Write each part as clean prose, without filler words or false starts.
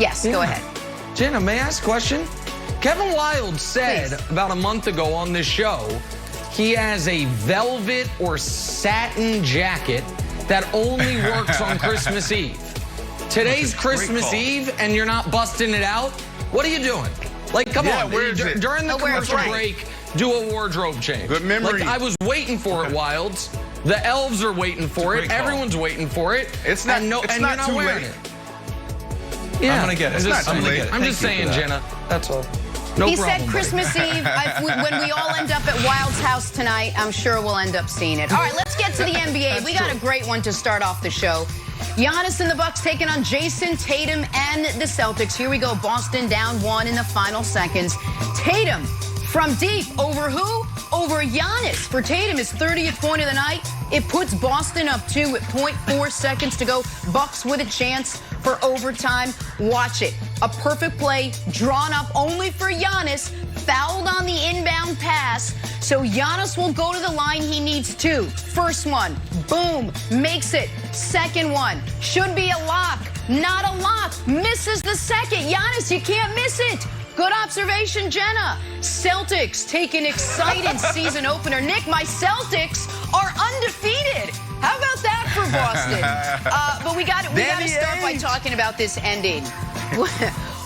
Yes, go ahead. Jenna, may I ask a question? Kevin Wilde said about a month ago on this show he has a velvet or satin jacket that only works on Christmas Eve. Today's Christmas Eve and you're not busting it out? What are you doing? Like, come on. During the commercial break, do a wardrobe change. Good memory. Like, I was waiting for it, Wildes. The elves are waiting for it. Everyone's waiting for it. It's not, and you're not wearing it. Yeah, I'm going to get it. I'm just saying, Jenna. That's all. No he problem, said Christmas Eve. When we all end up at Wild's house tonight, I'm sure we'll end up seeing it. All right, let's get to the NBA. We got a great one to start off the show. Giannis and the Bucks taking on Jason Tatum and the Celtics. Here we go. Boston down 1 in the final seconds. Tatum from deep over who? Over Giannis. For Tatum, his 30th point of the night. It puts Boston up 2 with 0.4 seconds to go. Bucks with a chance for overtime. Watch it. A perfect play drawn up only for Giannis. Fouled on the inbound pass. So Giannis will go to the line he needs to. First one, boom, makes it. Second one, should be a lock. Not a lock. Misses the second. Giannis, you can't miss it. Good observation, Jenna. Celtics take an exciting season opener. Nick, my Celtics are undefeated. How about that for Boston? But we got to start by talking about this ending.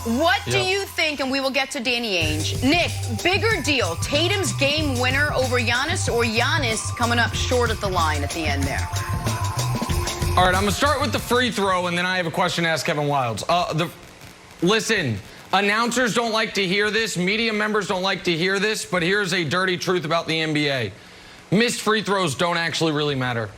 What do you think, and we will get to Danny Ainge. Nick, bigger deal, Tatum's game winner over Giannis or Giannis coming up short at the line at the end there? All right, I'm going to start with the free throw, and then I have a question to ask Kevin Wildes. Listen, announcers don't like to hear this. Media members don't like to hear this, but here's a dirty truth about the NBA. Missed free throws don't actually really matter.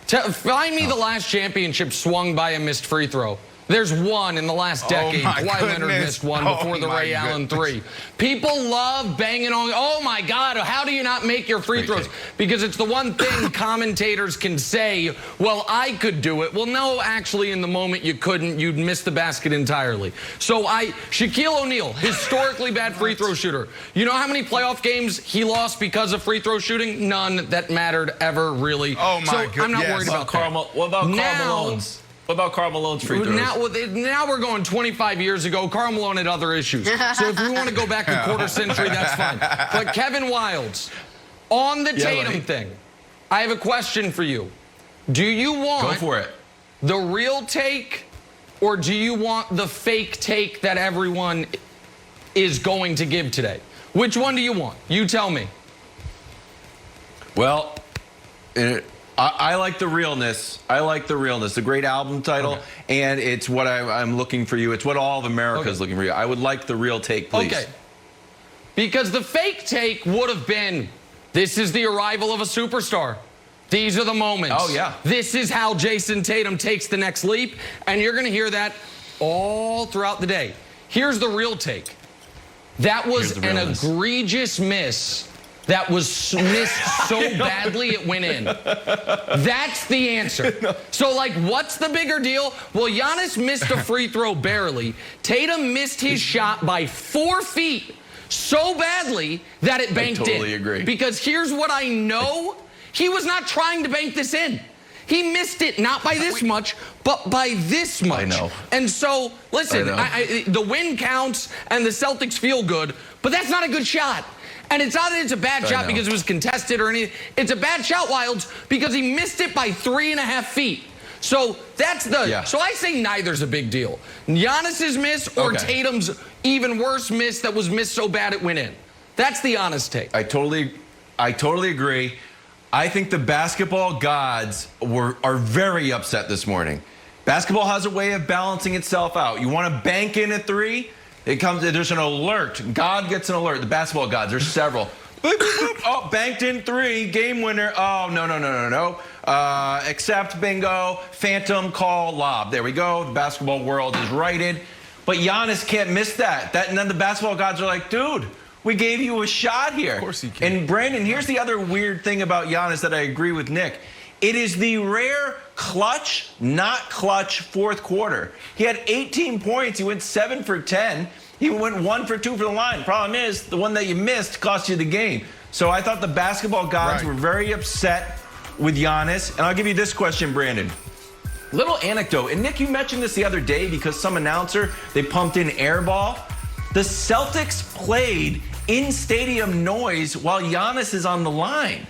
Find me the last championship swung by a missed free throw. There's one in the last decade. Kawhi Leonard missed one before the Ray Allen 3. People love banging on, oh my God, how do you not make your free throws? Because it's the one thing commentators can say, well, I could do it. Well, no, actually, in the moment you couldn't. You'd miss the basket entirely. So Shaquille O'Neal, historically bad free throw shooter. You know how many playoff games he lost because of free throw shooting? None that mattered ever, really. Oh, my goodness. I'm not worried about that. What about Karl Malone's? What about Karl Malone's free throws? Now we're going 25 years ago. Karl Malone had other issues. So if we want to go back a quarter century, that's fine. But Kevin Wildes, on the Tatum thing, I have a question for you. Do you want the real take, or do you want the fake take that everyone is going to give today? Which one do you want? You tell me. Well, I like the realness. I like the realness. The great album title, and it's what I'm looking for you. It's what all of America is looking for you. I would like the real take, please. Okay. Because the fake take would have been, this is the arrival of a superstar. These are the moments. Oh, yeah. This is how Jason Tatum takes the next leap, and you're going to hear that all throughout the day. Here's the real take. That was an egregious miss. That was missed so badly it went in. That's the answer. So, like, what's the bigger deal? Well, Giannis missed a free throw barely. Tatum missed his shot by 4 feet so badly that it banked in. I totally agree. Because here's what I know. He was not trying to bank this in. He missed it not by this much, but by this much. I know. And so, listen, the win counts and the Celtics feel good, but that's not a good shot. And it's not that it's a bad shot because it was contested or anything. It's a bad shot, Wildes, because he missed it by 3.5 feet. So that's the. So I say neither's a big deal. Giannis's miss or Tatum's even worse miss that was missed so bad it went in. That's the honest take. I totally agree. I think the basketball gods are very upset this morning. Basketball has a way of balancing itself out. You want to bank in a 3? There's an alert. God gets an alert. The basketball gods, there's several. Boop, boop, boop. Oh, banked in 3, game winner. Oh, no. Accept, bingo, phantom call, lob. There we go. The basketball world is righted. But Giannis can't miss that. And then the basketball gods are like, dude, we gave you a shot here. Of course he can. And Brandon, here's the other weird thing about Giannis that I agree with Nick. It is the rare clutch, not clutch fourth quarter. He had 18 points. He went 7 for 10. He went 1 for 2 for the line. Problem is, the one that you missed cost you the game. So I thought the basketball gods were very upset with Giannis. And I'll give you this question, Brandon. Little anecdote, and Nick, you mentioned this the other day because some announcer, they pumped in air ball. The Celtics played in stadium noise while Giannis is on the line.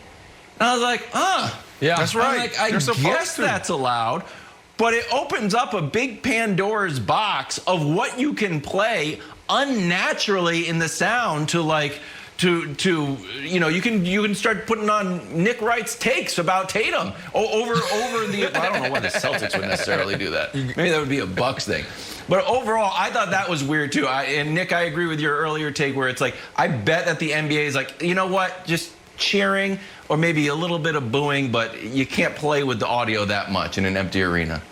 And I was like, yeah, that's right. Like, I guess that's allowed, but it opens up a big Pandora's box of what you can play unnaturally in the sound to you know, you can start putting on Nick Wright's takes about Tatum over the. I don't know why the Celtics would necessarily do that. Maybe that would be a Bucks thing. But overall, I thought that was weird too. And Nick, I agree with your earlier take where it's like, I bet that the NBA is like, you know what, just cheering or maybe a little bit of booing, but you can't play with the audio that much in an empty arena.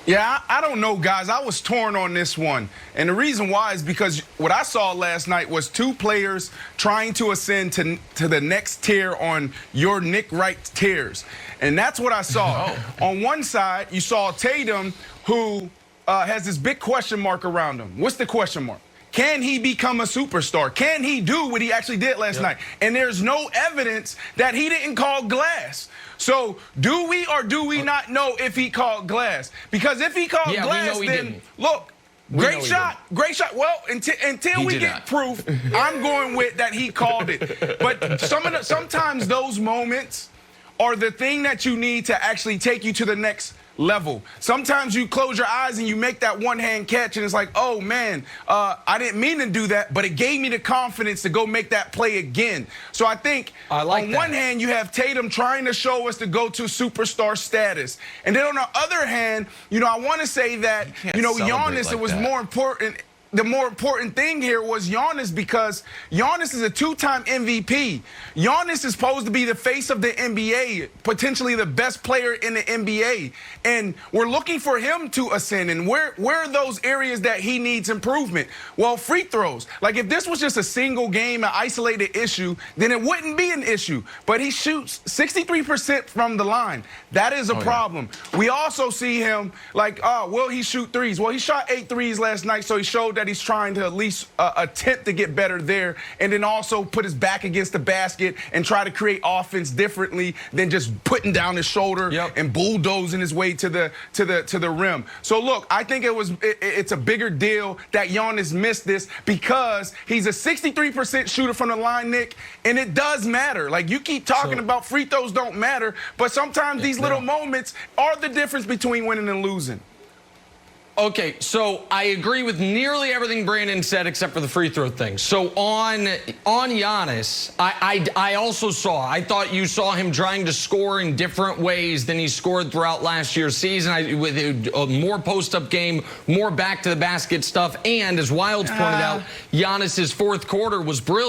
Yeah, I don't know, guys. I was torn on this one. And the reason why is because what I saw last night was two players trying to ascend to the next tier on your Nick Wright tiers. And that's what I saw. On one side, you saw Tatum, who has this big question mark around him. What's the question mark? Can he become a superstar? Can he do what he actually did last night? And there's no evidence that he didn't call glass. So do we or do we not know if he called glass? Because if he called glass, then look, great shot. Well, until we get proof, I'm going with that he called it. But sometimes those moments are the thing that you need to actually take you to the next level. Sometimes you close your eyes and you make that one-hand catch and it's like, oh man, I didn't mean to do that, but it gave me the confidence to go make that play again. So I think on one hand, you have Tatum trying to show us to go to superstar status. And then on the other hand, you know, I want to say that, you know, Giannis, it was more important. The more important thing here was Giannis, because Giannis is a two-time MVP. Giannis is supposed to be the face of the NBA, potentially the best player in the NBA. And we're looking for him to ascend. And where are those areas that he needs improvement? Well, free throws. Like, if this was just a single game, an isolated issue, then it wouldn't be an issue. But he shoots 63% from the line. That is a problem. We also see him like, will he shoot threes? Well, he shot 8 threes last night, so he showed that he's trying to at least attempt to get better there, and then also put his back against the basket and try to create offense differently than just putting down his shoulder and bulldozing his way to the rim. So look, I think it's a bigger deal that Giannis missed this because he's a 63% shooter from the line, Nick, and it does matter. Like, you keep talking about free throws don't matter, but sometimes these little moments are the difference between winning and losing. Okay, so I agree with nearly everything Brandon said except for the free throw thing. So on Giannis, I also I thought you saw him trying to score in different ways than he scored throughout last year's season, with a more post-up game, more back-to-the-basket stuff, and as Wilds pointed out, Giannis's fourth quarter was brilliant.